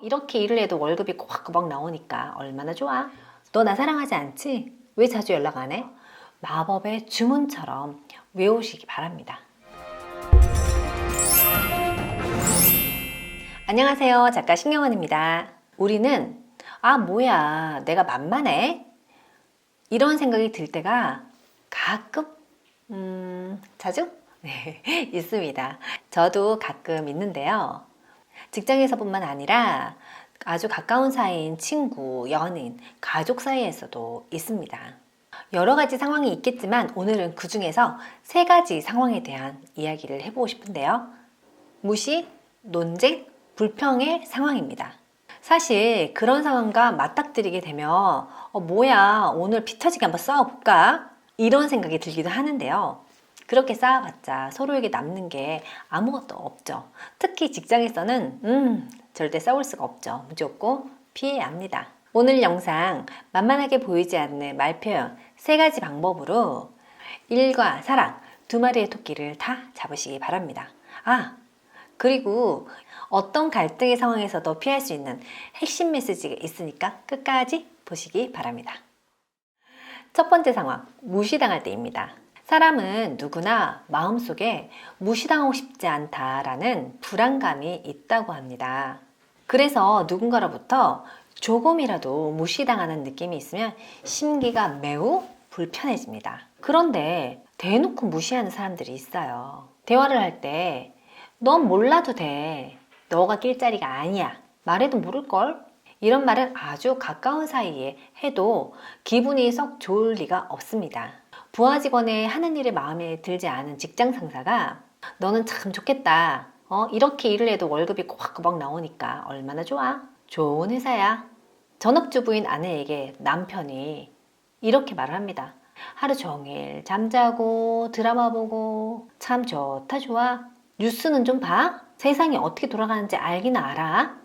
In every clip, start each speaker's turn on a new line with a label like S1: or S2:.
S1: 이렇게 일을 해도 월급이 꼬박꼬박 나오니까 얼마나 좋아. 너 나 사랑하지 않지? 왜 자주 연락 안 해? 마법의 주문처럼 외우시기 바랍니다. 안녕하세요, 작가 신경원입니다. 우리는 뭐야, 내가 만만해? 이런 생각이 들 때가 가끔 자주? 네, 있습니다. 저도 가끔 있는데요. 직장에서뿐만 아니라 아주 가까운 사이인 친구, 연인, 가족 사이에서도 있습니다. 여러 가지 상황이 있겠지만 오늘은 그 중에서 3가지 상황에 대한 이야기를 해보고 싶은데요. 무시, 논쟁, 불평의 상황입니다. 사실 그런 상황과 맞닥뜨리게 되면 뭐야, 오늘 피 터지게 한번 싸워볼까? 이런 생각이 들기도 하는데요. 그렇게 싸워봤자 서로에게 남는 게 아무것도 없죠. 특히 직장에서는 절대 싸울 수가 없죠. 무조건 피해야 합니다. 오늘 영상 만만하게 보이지 않는 말 표현 3가지 방법으로 일과 사랑 2마리의 토끼를 다 잡으시기 바랍니다. 그리고 어떤 갈등의 상황에서도 피할 수 있는 핵심 메시지가 있으니까 끝까지 보시기 바랍니다. 첫 번째 상황, 무시당할 때입니다. 사람은 누구나 마음속에 무시당하고 싶지 않다라는 불안감이 있다고 합니다. 그래서 누군가로부터 조금이라도 무시당하는 느낌이 있으면 심기가 매우 불편해집니다. 그런데 대놓고 무시하는 사람들이 있어요. 대화를 할 때 넌 몰라도 돼. 너가 낄 자리가 아니야. 말해도 모를걸? 이런 말은 아주 가까운 사이에 해도 기분이 썩 좋을 리가 없습니다. 부하 직원의 하는 일에 마음에 들지 않은 직장 상사가 너는 참 좋겠다. 이렇게 일을 해도 월급이 꼬박꼬박 나오니까 얼마나 좋아. 좋은 회사야. 전업주부인 아내에게 남편이 이렇게 말을 합니다. 하루 종일 잠자고 드라마 보고 참 좋다 좋아. 뉴스는 좀 봐? 세상이 어떻게 돌아가는지 알긴 알아?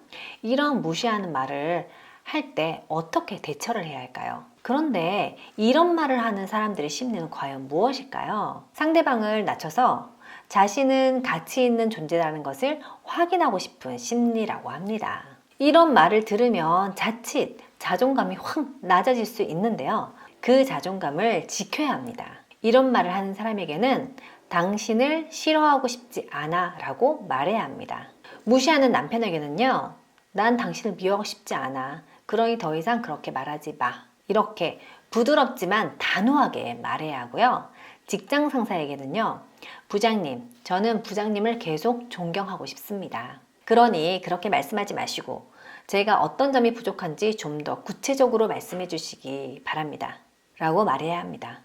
S1: 이런 무시하는 말을 할 때 어떻게 대처를 해야 할까요? 그런데 이런 말을 하는 사람들의 심리는 과연 무엇일까요? 상대방을 낮춰서 자신은 가치 있는 존재라는 것을 확인하고 싶은 심리라고 합니다. 이런 말을 들으면 자칫 자존감이 확 낮아질 수 있는데요. 그 자존감을 지켜야 합니다. 이런 말을 하는 사람에게는 당신을 싫어하고 싶지 않아 라고 말해야 합니다. 무시하는 남편에게는요, 난 당신을 미워하고 싶지 않아. 그러니 더 이상 그렇게 말하지 마. 이렇게 부드럽지만 단호하게 말해야 하고요. 직장 상사에게는요, 부장님, 저는 부장님을 계속 존경하고 싶습니다. 그러니 그렇게 말씀하지 마시고 제가 어떤 점이 부족한지 좀 더 구체적으로 말씀해 주시기 바랍니다. 라고 말해야 합니다.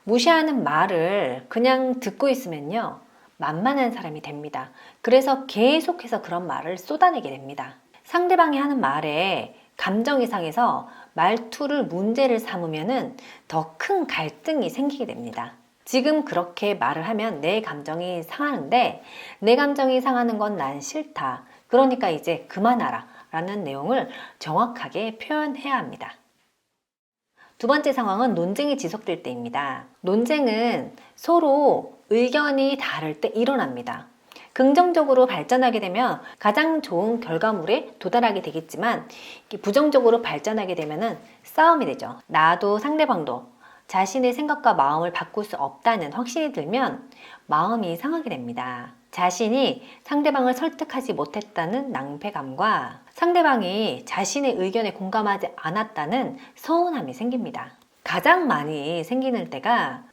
S1: 무시하는 말을 그냥 듣고 있으면요, 만만한 사람이 됩니다. 그래서 계속해서 그런 말을 쏟아내게 됩니다. 상대방이 하는 말에 감정이 상해서 말투를 문제를 삼으면은 더 큰 갈등이 생기게 됩니다. 지금 그렇게 말을 하면 내 감정이 상하는데 내 감정이 상하는 건 난 싫다. 그러니까 이제 그만하라 라는 내용을 정확하게 표현해야 합니다. 2번째 상황은 논쟁이 지속될 때입니다. 논쟁은 서로 의견이 다를 때 일어납니다. 긍정적으로 발전하게 되면 가장 좋은 결과물에 도달하게 되겠지만 부정적으로 발전하게 되면 싸움이 되죠. 나도 상대방도 자신의 생각과 마음을 바꿀 수 없다는 확신이 들면 마음이 상하게 됩니다. 자신이 상대방을 설득하지 못했다는 낭패감과 상대방이 자신의 의견에 공감하지 않았다는 서운함이 생깁니다. 가장 많이 생기는 때가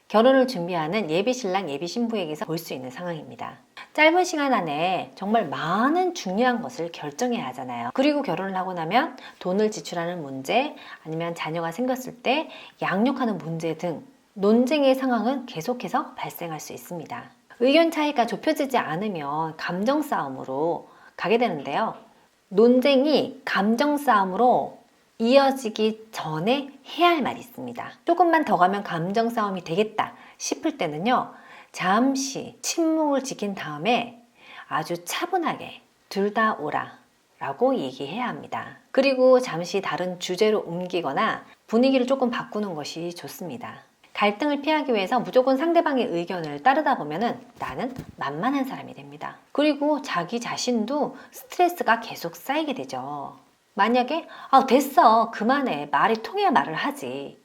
S1: 결혼을 준비하는 예비신랑 예비신부에게서 볼 수 있는 상황입니다. 짧은 시간 안에 정말 많은 중요한 것을 결정해야 하잖아요. 그리고 결혼을 하고 나면 돈을 지출하는 문제, 아니면 자녀가 생겼을 때 양육하는 문제 등 논쟁의 상황은 계속해서 발생할 수 있습니다. 의견 차이가 좁혀지지 않으면 감정 싸움으로 가게 되는데요. 논쟁이 감정 싸움으로 이어지기 전에 해야 할 말이 있습니다. 조금만 더 가면 감정 싸움이 되겠다 싶을 때는요, 잠시 침묵을 지킨 다음에 아주 차분하게 둘 다 오라 라고 얘기해야 합니다. 그리고 잠시 다른 주제로 옮기거나 분위기를 조금 바꾸는 것이 좋습니다. 갈등을 피하기 위해서 무조건 상대방의 의견을 따르다 보면은 나는 만만한 사람이 됩니다. 그리고 자기 자신도 스트레스가 계속 쌓이게 되죠. 만약에 됐어, 그만해, 말이 통해야 말을 하지,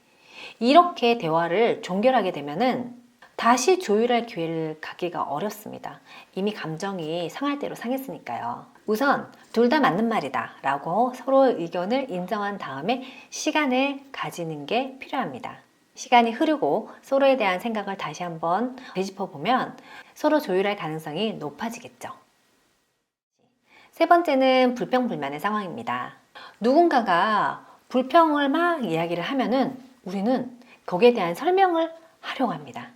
S1: 이렇게 대화를 종결하게 되면은 다시 조율할 기회를 갖기가 어렵습니다. 이미 감정이 상할 대로 상했으니까요. 우선 둘 다 맞는 말이다 라고 서로의 의견을 인정한 다음에 시간을 가지는 게 필요합니다. 시간이 흐르고 서로에 대한 생각을 다시 한번 되짚어 보면 서로 조율할 가능성이 높아지겠죠. 세 번째는 불평불만의 상황입니다. 누군가가 불평을 막 이야기를 하면은 우리는 거기에 대한 설명을 하려고 합니다.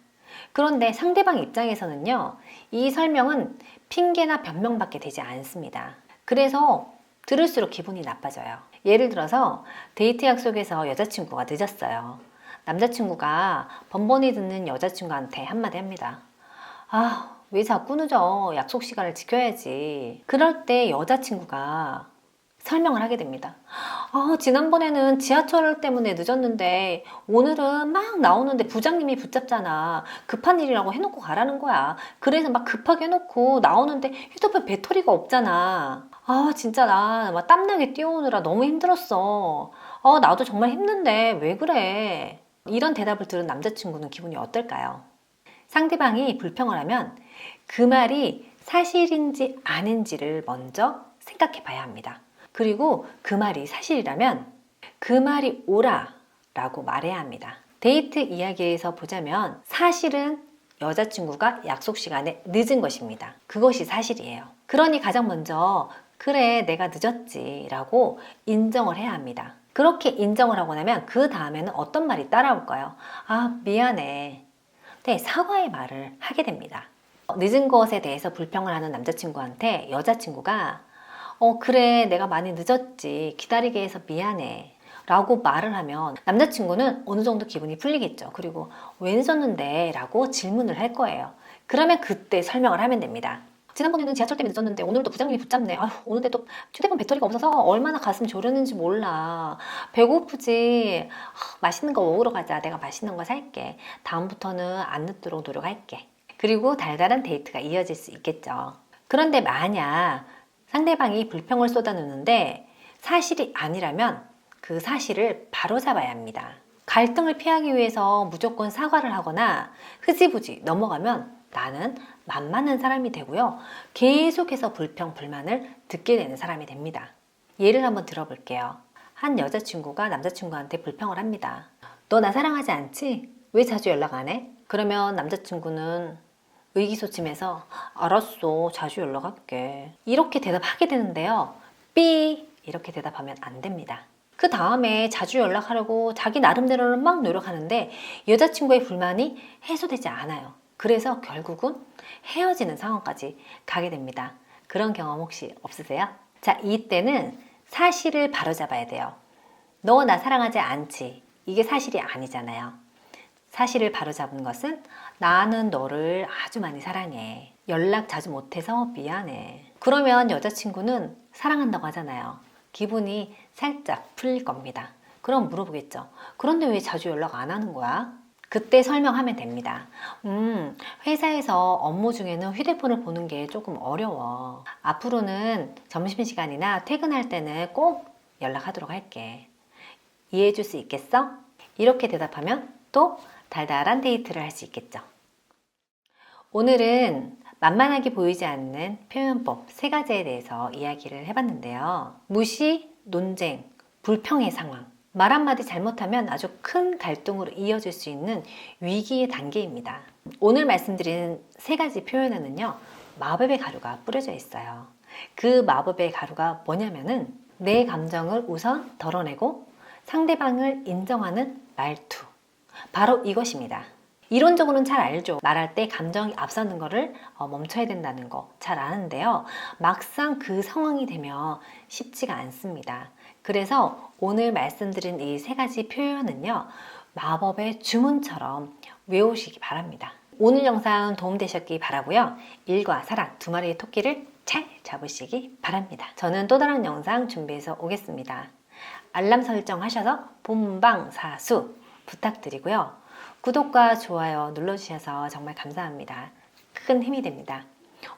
S1: 그런데 상대방 입장에서는요, 이 설명은 핑계나 변명밖에 되지 않습니다. 그래서 들을수록 기분이 나빠져요. 예를 들어서 데이트 약속에서 여자친구가 늦었어요. 남자친구가 번번이 듣는 여자친구한테 한마디 합니다. 왜 자꾸 늦어? 약속 시간을 지켜야지. 그럴 때 여자친구가 설명을 하게 됩니다. 지난번에는 지하철 때문에 늦었는데 오늘은 막 나오는데 부장님이 붙잡잖아. 급한 일이라고 해놓고 가라는 거야. 그래서 막 급하게 해놓고 나오는데 휴대폰 배터리가 없잖아. 진짜 나 막 땀나게 뛰어오느라 너무 힘들었어. 나도 정말 힘든데 왜 그래? 이런 대답을 들은 남자친구는 기분이 어떨까요? 상대방이 불평을 하면 그 말이 사실인지 아닌지를 먼저 생각해 봐야 합니다. 그리고 그 말이 사실이라면 그 말이 옳아 라고 말해야 합니다. 데이트 이야기에서 보자면 사실은 여자친구가 약속 시간에 늦은 것입니다. 그것이 사실이에요. 그러니 가장 먼저 그래, 내가 늦었지 라고 인정을 해야 합니다. 그렇게 인정을 하고 나면 그 다음에는 어떤 말이 따라올까요? 미안해. 네, 사과의 말을 하게 됩니다. 늦은 것에 대해서 불평을 하는 남자친구한테 여자친구가 그래, 내가 많이 늦었지, 기다리게 해서 미안해 라고 말을 하면 남자친구는 어느 정도 기분이 풀리겠죠. 그리고 왜 늦었는데? 라고 질문을 할 거예요. 그러면 그때 설명을 하면 됩니다. 지난번에는 지하철 때문에 늦었는데 오늘도 부장님이 붙잡네. 오늘도 또 휴대폰 배터리가 없어서 얼마나 가슴 졸였는지 몰라. 배고프지? 맛있는 거 먹으러 가자. 내가 맛있는 거 살게. 다음부터는 안 늦도록 노력할게. 그리고 달달한 데이트가 이어질 수 있겠죠. 그런데 만약 상대방이 불평을 쏟아내는데 사실이 아니라면 그 사실을 바로잡아야 합니다. 갈등을 피하기 위해서 무조건 사과를 하거나 흐지부지 넘어가면 나는 만만한 사람이 되고요. 계속해서 불평, 불만을 듣게 되는 사람이 됩니다. 예를 한번 들어볼게요. 한 여자친구가 남자친구한테 불평을 합니다. 너 나 사랑하지 않지? 왜 자주 연락 안 해? 그러면 남자친구는 의기소침해서 알았어, 자주 연락할게, 이렇게 대답하게 되는데요. 삐! 이렇게 대답하면 안 됩니다. 그 다음에 자주 연락하려고 자기 나름대로는 막 노력하는데 여자친구의 불만이 해소되지 않아요. 그래서 결국은 헤어지는 상황까지 가게 됩니다. 그런 경험 혹시 없으세요? 자, 이때는 사실을 바로잡아야 돼요. 너 나 사랑하지 않지? 이게 사실이 아니잖아요. 사실을 바로잡은 것은 나는 너를 아주 많이 사랑해. 연락 자주 못해서 미안해. 그러면 여자친구는 사랑한다고 하잖아요. 기분이 살짝 풀릴 겁니다. 그럼 물어보겠죠. 그런데 왜 자주 연락 안 하는 거야? 그때 설명하면 됩니다. 회사에서 업무 중에는 휴대폰을 보는 게 조금 어려워. 앞으로는 점심시간이나 퇴근할 때는 꼭 연락하도록 할게. 이해해 줄 수 있겠어? 이렇게 대답하면 또 달달한 데이트를 할 수 있겠죠. 오늘은 만만하게 보이지 않는 표현법 3가지에 대해서 이야기를 해봤는데요. 무시, 논쟁, 불평의 상황. 말 한마디 잘못하면 아주 큰 갈등으로 이어질 수 있는 위기의 단계입니다. 오늘 말씀드린 3가지 표현에는요, 마법의 가루가 뿌려져 있어요. 그 마법의 가루가 뭐냐면은 내 감정을 우선 덜어내고 상대방을 인정하는 말투. 바로 이것입니다. 이론적으로는 잘 알죠. 말할 때 감정이 앞서는 거를 멈춰야 된다는 거 잘 아는데요. 막상 그 상황이 되면 쉽지가 않습니다. 그래서 오늘 말씀드린 이 3가지 표현은요, 마법의 주문처럼 외우시기 바랍니다. 오늘 영상 도움되셨기 바라고요. 일과 사랑 2마리의 토끼를 잘 잡으시기 바랍니다. 저는 또 다른 영상 준비해서 오겠습니다. 알람 설정하셔서 본방사수 부탁드리고요. 구독과 좋아요 눌러주셔서 정말 감사합니다. 큰 힘이 됩니다.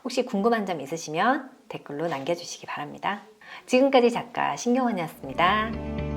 S1: 혹시 궁금한 점 있으시면 댓글로 남겨주시기 바랍니다. 지금까지 작가 신경원이었습니다.